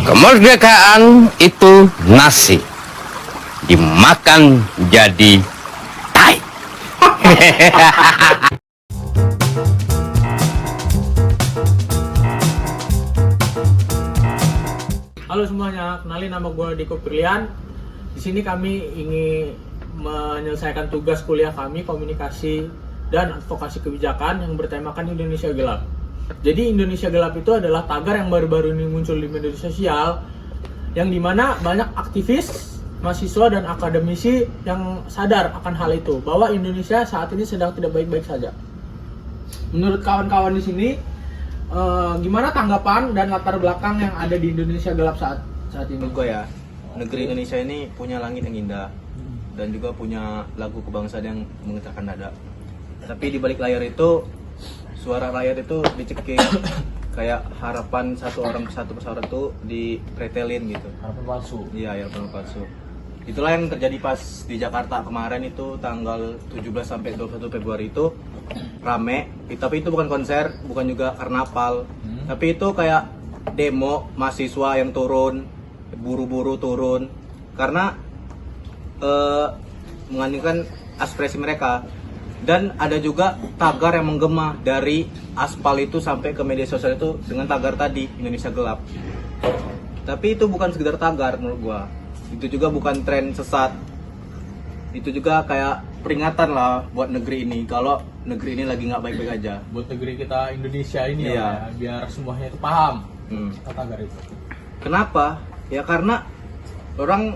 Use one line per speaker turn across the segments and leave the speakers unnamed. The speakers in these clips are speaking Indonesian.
Kemerdekaan itu nasi dimakan jadi tai.
Halo semuanya, kenalin nama gue Diko Brilian. Di sini kami ingin menyelesaikan tugas kuliah kami komunikasi dan advokasi kebijakan yang bertemakan Indonesia Gelap. Jadi Indonesia Gelap itu adalah tagar yang baru-baru ini muncul di media sosial yang dimana banyak aktivis, mahasiswa dan akademisi yang sadar akan hal itu bahwa Indonesia saat ini sedang tidak baik-baik saja. Menurut kawan-kawan di sini, gimana tanggapan dan latar belakang yang ada di Indonesia Gelap saat ini?
Menurut gue ya, negeri Indonesia ini punya langit yang indah dan juga punya lagu kebangsaan yang menggetarkan dada. Tapi di balik layar itu, suara rakyat itu dicekik, kayak harapan satu pesawat itu dipretelin gitu.
Harapan palsu.
Iya, harapan palsu. Itulah yang terjadi pas di Jakarta kemarin itu tanggal 17 sampai 21 Februari itu rame, tapi itu bukan konser, bukan juga karnaval. Tapi itu kayak demo mahasiswa yang turun, buru-buru turun karena menganjurkan aspirasi mereka. Dan ada juga tagar yang menggema dari aspal itu sampai ke media sosial itu dengan tagar tadi, Indonesia Gelap. Tapi itu bukan sekedar tagar menurut gua. Itu juga bukan tren sesat. Itu juga kayak peringatan lah buat negeri ini kalau negeri ini lagi nggak baik-baik aja.
Buat negeri kita Indonesia ini
Iya.
ya, biar semuanya itu paham tagar itu.
Kenapa? Ya karena orang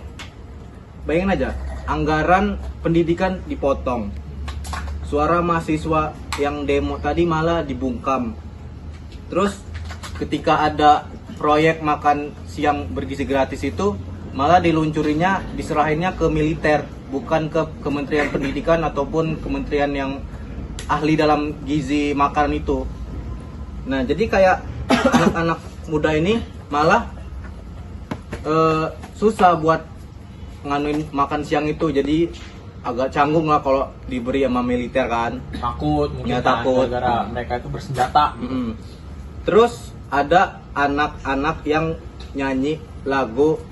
bayangin aja, anggaran pendidikan dipotong. Suara mahasiswa yang demo tadi malah dibungkam. Terus ketika ada proyek makan siang bergizi gratis itu malah diluncurinya, diserahinnya ke militer, bukan ke Kementerian Pendidikan ataupun kementerian yang ahli dalam gizi makan itu. Nah, jadi kayak anak-anak muda ini malah susah buat nganuin makan siang itu. Jadi agak canggung lah kalau diberi sama militer kan.
Takut mungkin
Ya,
kan,
takut.
gara-gara mereka itu bersenjata.
Terus ada anak-anak yang nyanyi lagu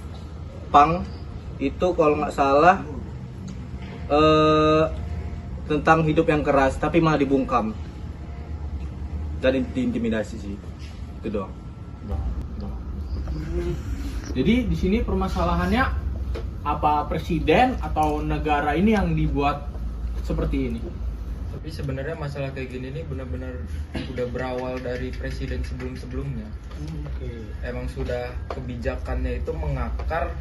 punk itu kalau nggak salah tentang hidup yang keras, tapi malah dibungkam dan diintimidasi sih. Itu doang.
Jadi di sini permasalahannya apa presiden atau negara ini yang dibuat seperti ini?
Tapi sebenarnya masalah kayak gini nih benar-benar udah berawal dari presiden sebelum-sebelumnya. Emang sudah kebijakannya itu mengakar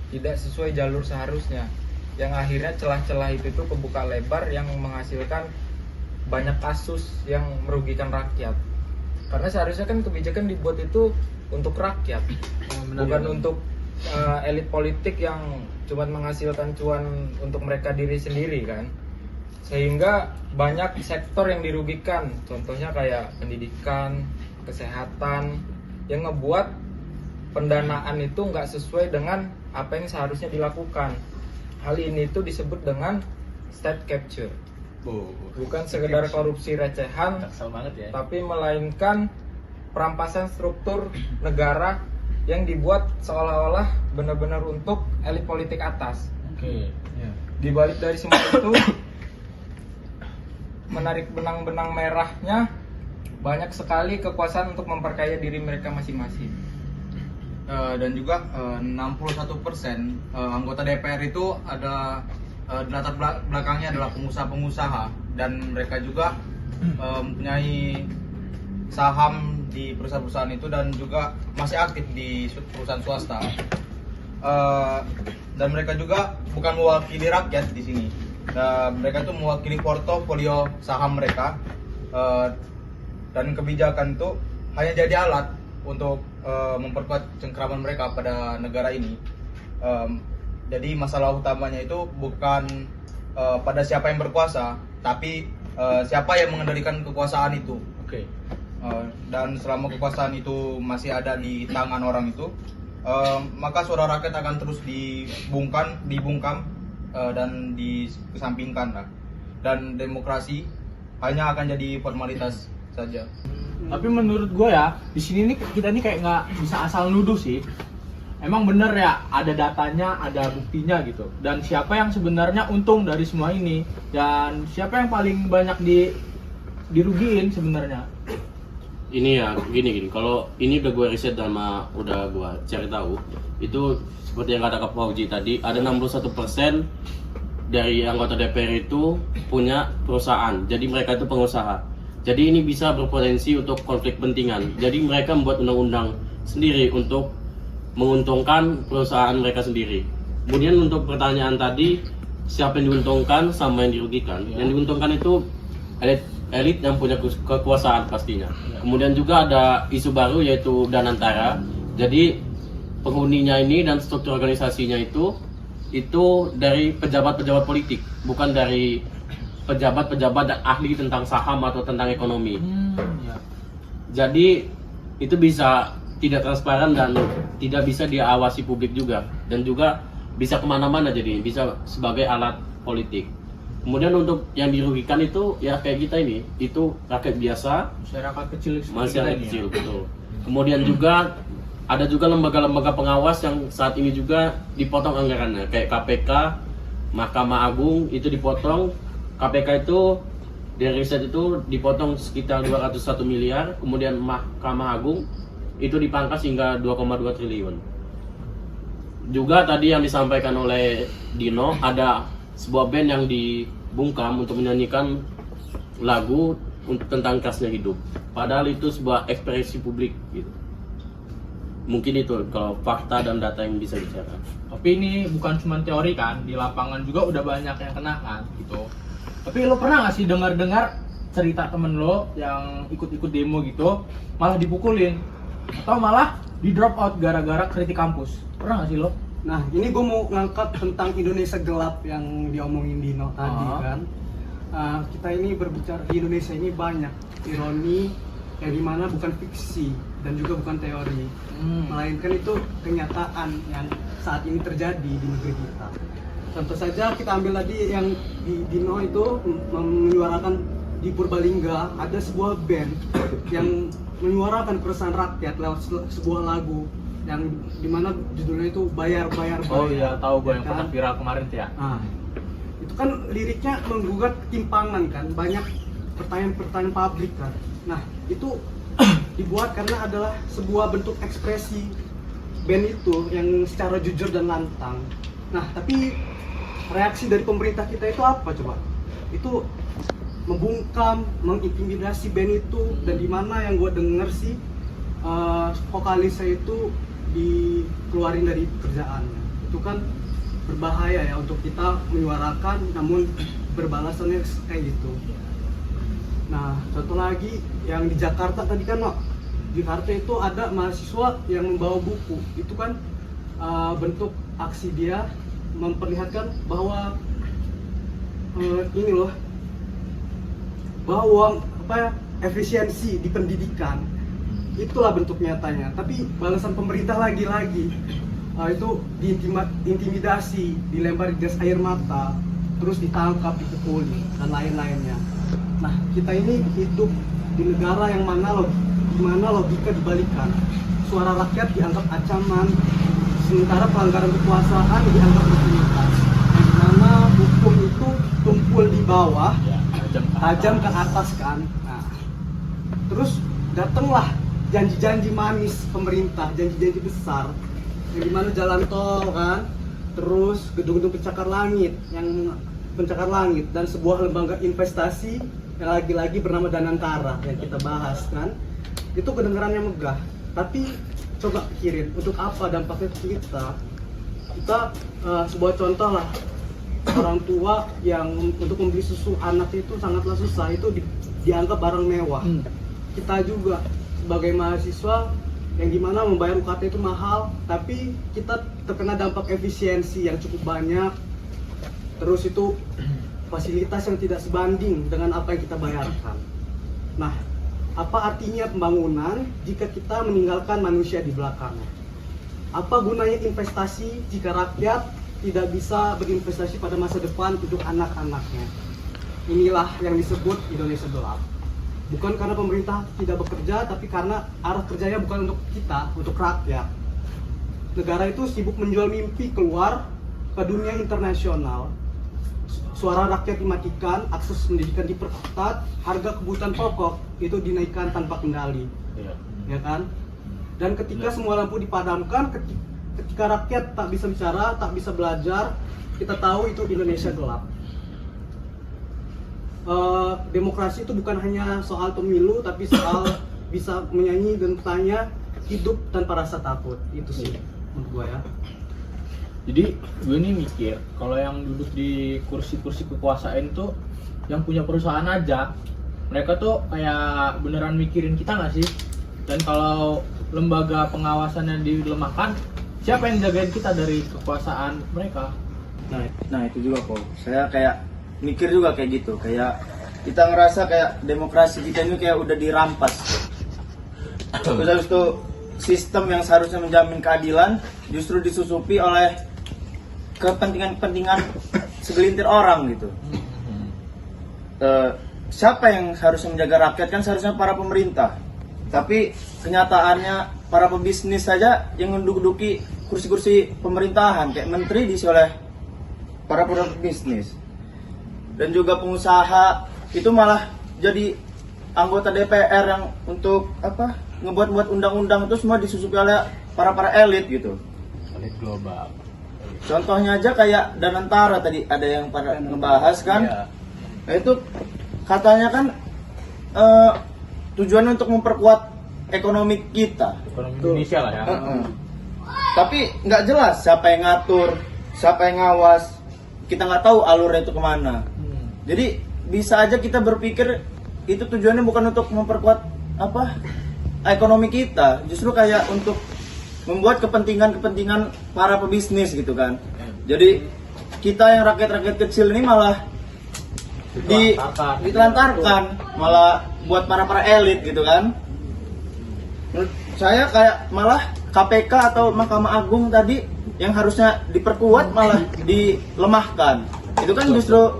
tidak sesuai jalur seharusnya. Yang akhirnya celah-celah itu tuh kebuka lebar yang menghasilkan banyak kasus yang merugikan rakyat. Karena seharusnya kan kebijakan dibuat itu untuk rakyat, bukan untuk elit politik yang cuma menghasilkan cuan untuk mereka diri sendiri kan. Sehingga banyak sektor yang dirugikan, contohnya kayak pendidikan, kesehatan, yang ngebuat pendanaan itu nggak sesuai dengan apa yang seharusnya dilakukan. Hal ini tuh disebut dengan state capture, bukan sekedar korupsi recehan, tapi melainkan perampasan struktur negara yang dibuat seolah-olah benar-benar untuk elit politik atas. Di balik dari semua itu, menarik benang-benang merahnya banyak sekali kekuasaan untuk memperkaya diri mereka masing-masing.
Dan juga 61% anggota DPR itu ada latar belakangnya adalah pengusaha-pengusaha, dan mereka juga mempunyai saham di perusahaan-perusahaan itu dan juga masih aktif di perusahaan swasta. Dan mereka juga bukan mewakili rakyat di sini. Mereka itu mewakili portofolio saham mereka, dan kebijakan itu hanya jadi alat untuk memperkuat cengkraman mereka pada negara ini. Jadi masalah utamanya itu bukan pada siapa yang berkuasa, tapi siapa yang mengendalikan kekuasaan itu. Dan selama kekuasaan itu masih ada di tangan orang itu, maka suara rakyat akan terus dibungkam dan dikesampingkan lah. Dan demokrasi hanya akan jadi formalitas saja.
Tapi menurut gue ya, di sini nih kita nih kayak nggak bisa asal nuduh sih. emang bener ya ada datanya, ada buktinya gitu. Dan siapa yang sebenarnya untung dari semua ini dan siapa yang paling banyak dirugiin sebenarnya?
Ini ya gini, kalau ini udah gue riset sama udah gue cari tahu, itu seperti yang kata Kak Fauji tadi, ada 61% dari anggota DPR itu punya perusahaan, jadi mereka itu pengusaha. Jadi ini bisa berpotensi untuk konflik kepentingan. Jadi mereka membuat undang-undang sendiri untuk menguntungkan perusahaan mereka sendiri. Kemudian untuk pertanyaan tadi, siapa yang diuntungkan sama yang dirugikan? Yang diuntungkan itu elit yang punya kekuasaan pastinya. Kemudian juga ada isu baru yaitu Danantara. Jadi penghuninya ini dan struktur organisasinya itu dari pejabat-pejabat politik, bukan dari pejabat-pejabat dan ahli tentang saham atau tentang ekonomi.
Ya.
Jadi itu bisa tidak transparan dan tidak bisa diawasi publik juga, dan juga bisa kemana-mana, jadi bisa sebagai alat politik. Kemudian untuk yang dirugikan itu ya kayak kita ini, itu rakyat biasa,
Masyarakat kecil seperti
masyarakat
kita ini
kecil,
ya.
betul. Kemudian juga ada juga lembaga-lembaga pengawas yang saat ini juga dipotong anggarannya, kayak KPK, Mahkamah Agung itu dipotong. KPK itu dari riset itu dipotong sekitar 201 miliar, kemudian Mahkamah Agung itu dipangkas hingga 2,2 triliun. Juga tadi yang disampaikan oleh Dino, ada sebuah band yang dibungkam untuk menyanyikan lagu tentang kerasnya hidup. Padahal itu sebuah ekspresi publik gitu. Mungkin itu kalau fakta dan data yang bisa bicara.
Tapi ini bukan cuma teori kan, di lapangan juga udah banyak yang kena kan gitu. Tapi lo pernah gak sih dengar cerita temen lo yang ikut-ikut demo gitu malah dipukulin atau malah di drop out gara-gara kritik kampus? Pernah gak sih lo?
Nah, ini gue mau ngangkat tentang Indonesia gelap yang diomongin Dino tadi kan. Kita ini berbicara di Indonesia ini banyak ironi yang dimana bukan fiksi dan juga bukan teori, melainkan itu kenyataan yang saat ini terjadi di negeri kita. Contoh saja kita ambil tadi yang di Dino itu menyuarakan di Purbalingga, ada sebuah band yang menyuarakan keresahan rakyat lewat sebuah lagu yang dimana judulnya itu bayar.
Oh iya, tahu gue yang
kan?
pernah viral kemarin tuh ya.
Nah, itu kan liriknya menggugat ketimpangan kan, banyak pertanyaan-pertanyaan publik kan. Nah, itu dibuat karena adalah sebuah bentuk ekspresi band itu yang secara jujur dan lantang. Nah, tapi reaksi dari pemerintah kita itu apa coba? Itu membungkam, mengintimidasi band itu, dan dimana yang gue denger sih vokalisnya itu dikeluarin dari pekerjaannya. Itu kan berbahaya ya untuk kita menyuarakan namun berbalasannya kayak gitu. Nah, contoh lagi yang di Jakarta tadi kan, di Jakarta itu ada mahasiswa yang membawa buku. Itu kan bentuk aksi dia memperlihatkan bahwa ini loh, bahwa efisiensi di pendidikan itulah bentuk nyatanya. Tapi balasan pemerintah lagi-lagi itu diintimidasi, dilempar gas air mata, terus ditangkap, dipukuli dan lain-lainnya. Nah, kita ini hidup di negara yang mana logika dibalikan. Suara rakyat dianggap ancaman, sementara pelanggaran kekuasaan dianggap rutinitas. Di mana hukum itu tumpul di bawah, tajam ke atas kan. Nah, terus datanglah janji-janji manis pemerintah, janji-janji besar, yang dimana jalan tol kan, terus gedung-gedung pencakar langit, dan sebuah lembaga investasi yang lagi-lagi bernama Danantara yang kita bahas kan. Itu kedengarannya megah, tapi coba pikirin untuk apa dampaknya ke kita. Sebuah contoh lah, orang tua yang untuk membeli susu anak itu sangatlah susah, itu dianggap barang mewah. Kita juga sebagai mahasiswa yang dimana membayar UKT itu mahal, tapi kita terkena dampak efisiensi yang cukup banyak, terus itu fasilitas yang tidak sebanding dengan apa yang kita bayarkan. Nah, apa artinya pembangunan jika kita meninggalkan manusia di belakangnya? Apa gunanya investasi jika rakyat tidak bisa berinvestasi pada masa depan untuk anak-anaknya? Inilah yang disebut Indonesia gelap. Bukan karena pemerintah tidak bekerja, tapi karena arah kerjanya bukan untuk kita, untuk rakyat. negara itu sibuk menjual mimpi keluar ke dunia internasional. Suara rakyat dimatikan, akses pendidikan diperketat, harga kebutuhan pokok itu dinaikkan tanpa kendali, ya kan? Dan ketika semua lampu dipadamkan, ketika rakyat tak bisa bicara, tak bisa belajar, kita tahu itu Indonesia gelap. Demokrasi itu bukan hanya soal pemilu, tapi soal bisa menyanyi dan bertanya, hidup tanpa rasa takut. Itu sih menurut gue ya.
Jadi gue nih mikir, kalau yang duduk di kursi-kursi kekuasaan tuh yang punya perusahaan aja, mereka tuh kayak beneran mikirin kita nggak sih? Dan kalau lembaga pengawasannya dilemahkan, siapa yang jagain kita dari kekuasaan mereka?
Nah itu juga kok, saya kayak mikir juga kayak gitu, kayak kita ngerasa kayak demokrasi kita ini kayak udah dirampas. Terus habis itu sistem yang seharusnya menjamin keadilan justru disusupi oleh kepentingan-kepentingan segelintir orang gitu. Siapa yang harusnya menjaga rakyat? Kan seharusnya para pemerintah. Tapi kenyataannya para pebisnis saja yang menduduki kursi-kursi pemerintahan, kayak menteri diisi oleh para pebisnis. Dan juga pengusaha itu malah jadi anggota DPR yang untuk ngebuat undang-undang itu semua disusupi oleh para elit gitu.
Elit global.
Contohnya aja kayak Danantara tadi ada yang pada ngebahas kan.
Iya.
Nah, itu katanya kan tujuannya untuk memperkuat ekonomi kita.
Ekonomi Indonesia lah ya.
Tapi nggak jelas siapa yang ngatur, siapa yang ngawas. Kita nggak tahu alurnya itu kemana. Jadi bisa aja kita berpikir itu tujuannya bukan untuk memperkuat ekonomi kita, justru kayak untuk membuat kepentingan para pebisnis gitu kan. Jadi kita yang rakyat-rakyat kecil ini malah ditelantarkan, malah buat para elit gitu kan. Menurut saya kayak malah KPK atau Mahkamah Agung tadi yang harusnya diperkuat malah dilemahkan. Itu kan justru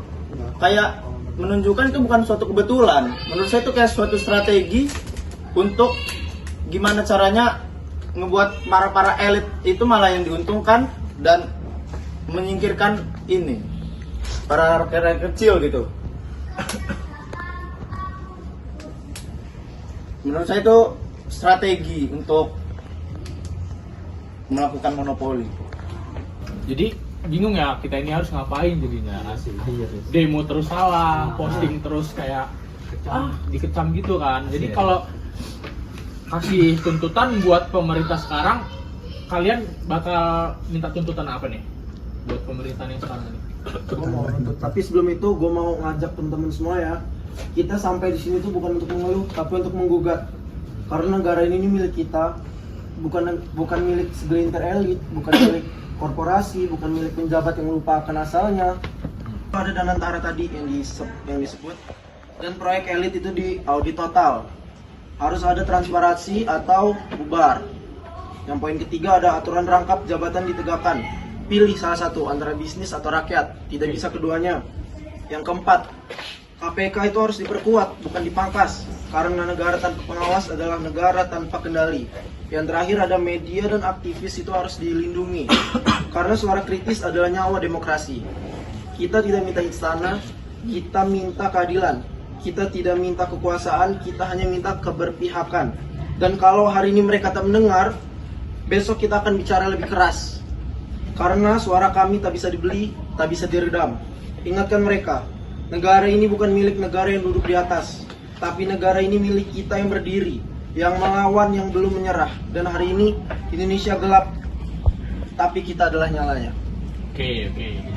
kayak menunjukkan itu bukan suatu kebetulan. Menurut saya itu kayak suatu strategi untuk gimana caranya ngebuat para elit itu malah yang diuntungkan dan menyingkirkan ini para rakyat kecil gitu. Menurut saya itu strategi untuk melakukan monopoli.
Jadi bingung ya, kita ini harus ngapain jadinya? Demo terus salah, posting terus kayak dikecam gitu kan. Jadi kalau kasih tuntutan buat pemerintah sekarang, kalian bakal minta tuntutan apa nih buat pemerintahan yang sekarang ini?
Tapi sebelum itu gue mau ngajak teman-teman semua ya, kita sampai di sini tuh bukan untuk mengeluh, tapi untuk menggugat. Karena negara ini milik kita, bukan milik segelintir elit, bukan milik korporasi, bukan milik penjabat yang melupakan asalnya. Ada Danantara tadi yang disebut, dan proyek elit itu di audit total. Harus ada transparansi atau bubar. Yang poin ketiga ada aturan rangkap jabatan ditegakkan. Pilih salah satu antara bisnis atau rakyat, tidak bisa keduanya. Yang keempat, KPK itu harus diperkuat, bukan dipangkas. Karena negara tanpa pengawas adalah negara tanpa kendali. Yang terakhir ada media dan aktivis itu harus dilindungi. Karena suara kritis adalah nyawa demokrasi. Kita tidak minta istana, kita minta keadilan. Kita tidak minta kekuasaan, kita hanya minta keberpihakan. Dan kalau hari ini mereka tak mendengar, besok kita akan bicara lebih keras. Karena suara kami tak bisa dibeli, tak bisa diredam. Ingatkan mereka, negara ini bukan milik negara yang duduk di atas, tapi negara ini milik kita yang berdiri, yang melawan, yang belum menyerah. Dan hari ini Indonesia gelap, tapi kita adalah nyalanya.
Oke.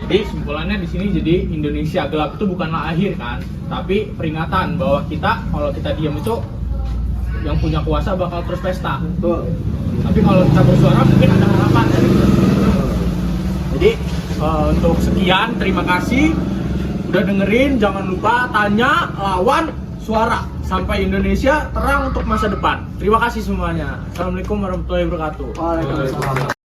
Jadi simpulannya di sini, jadi Indonesia gelap itu bukanlah akhir kan, tapi peringatan bahwa kita kalau kita diam itu yang punya kuasa bakal terus pesta.
Betul.
Tapi kalau kita bersuara mungkin ada harapan dari kita. Jadi untuk sekian, terima kasih udah dengerin. Jangan lupa tanya, lawan, suara sampai Indonesia terang untuk masa depan. Terima kasih semuanya. Assalamualaikum warahmatullahi wabarakatuh.
Waalaikumsalam.